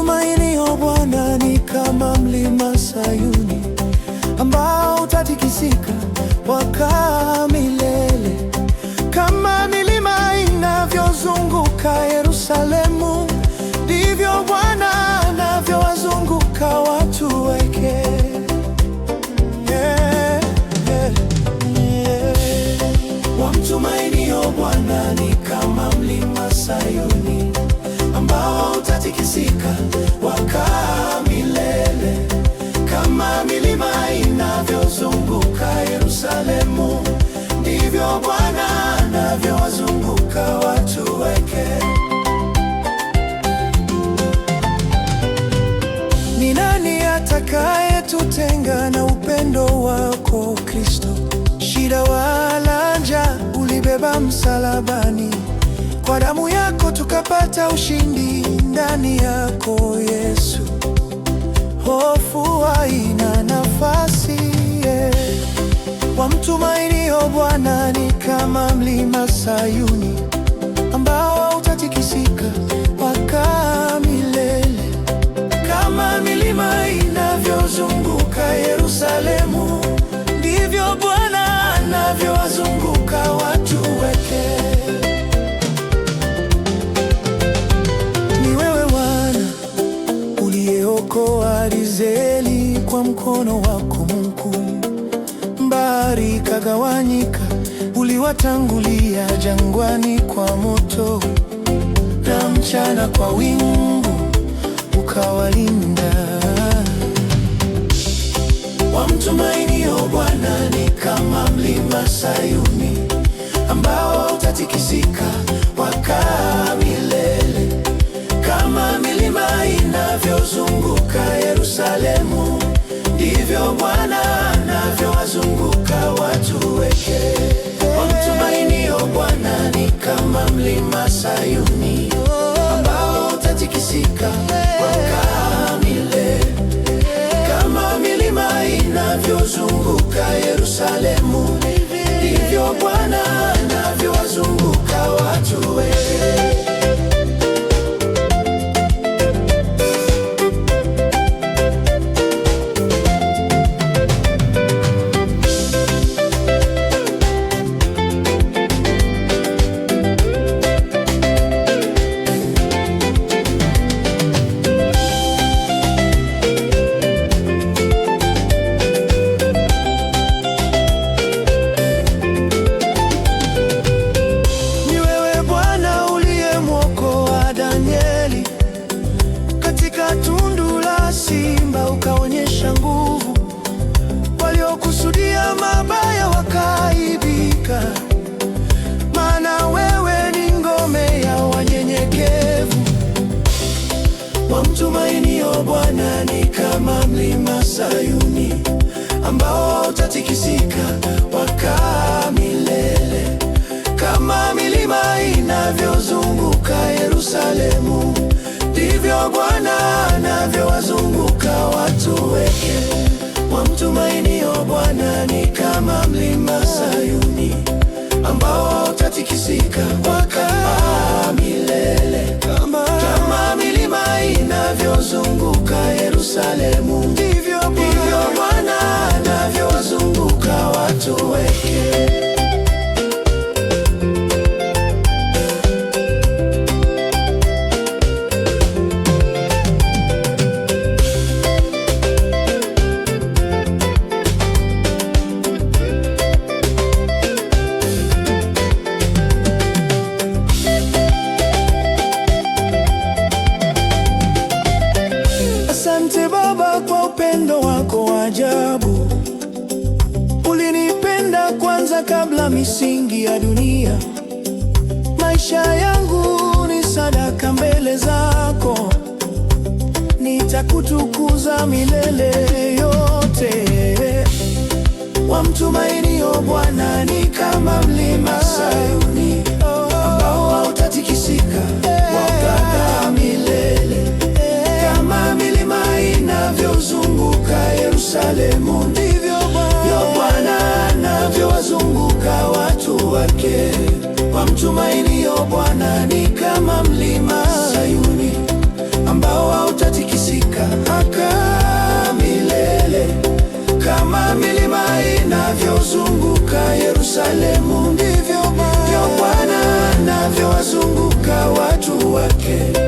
Wamtumainio Bwana ni kama mlima Sayuni ambao utatikisika wakaa milele. Kama milima inavyozunguka Yerusalemu, ndivyo Bwana anavyowazunguka watu wake. Wamtumainio Bwana ni kama mlima Sayuni ambao utatikisika wakaa milele. Kama milima inavyozunguka Yerusalemu, ndivyo Bwana anavyowazunguka watu wake. Ni nani atakayetutenga na upendo wako Kristo? Shida wala njaa ulibeba msalabani, kwa damu yako tukapata ushindi ndani yako Yesu. Hofu haina nafasi, Wamtumainio Bwana ni kama mlima Sayuni ambao utatikisika wakaa milele. Kama milima inavyozunguka Yerusalemu, ndivyo Bwana anavyowazunguka watu wake. Ni wewe Bwana uliyeokoa Israeli kwa mkono wako mkuu. Bahari ikagawanyika, uliwatangulia jangwani kwa moto, na mchana kwa wingu ukawalinda. Wamtumainio Bwana ni kama mlima Sayuni ambao utatikisika wakaa milele. Kama milima inavyozunguka Yerusalemu, ndivyo Bwana anavyowazunguka watu wake. Wamtumainio Bwana ni kama mlima Sayuni ambao utatikisika wakaa milele. Kama milima inavyozunguka Yerusalemu, ndivyo Bwana anavyowazunguka watu wake. Tundu la simba ukaonyesha nguvu, waliokusudia mabaya wakaibika. Maana wewe ni ngome ya wanyenyekevu. Wamtumainio Bwana ni kama mlima Sayuni ambao utatikisika wakaa milele. Kama milima inavyozunguka Yerusalemu, ndivyo Bwana anavyowazunguka watu wake. Wamtumainio Bwana ni kama mlima Sayuni ambao utatikisika wakaa milele. Kama milima inavyozunguka Yerusalemu, ndivyo Bwana anavyowazunguka watu wake. Asante Baba kwa upendo wako wa ajabu. Ulinipenda kwanza kabla misingi ya dunia. Maisha yangu ni sadaka mbele zako, nitakutukuza milele yote. Wamtumainio Bwana ni kama mlima Sayuni ambao hautatikisika wakaa milele. Kama milima inavyozunguka Yerusalemu, ndivyo Bwana anavyowazunguka watu wake. Wamtumainio Bwana ni kama mlima Sayuni ambao hautatikisika Yerusalemu, ndivyo Bwana anavyowazunguka watu wake.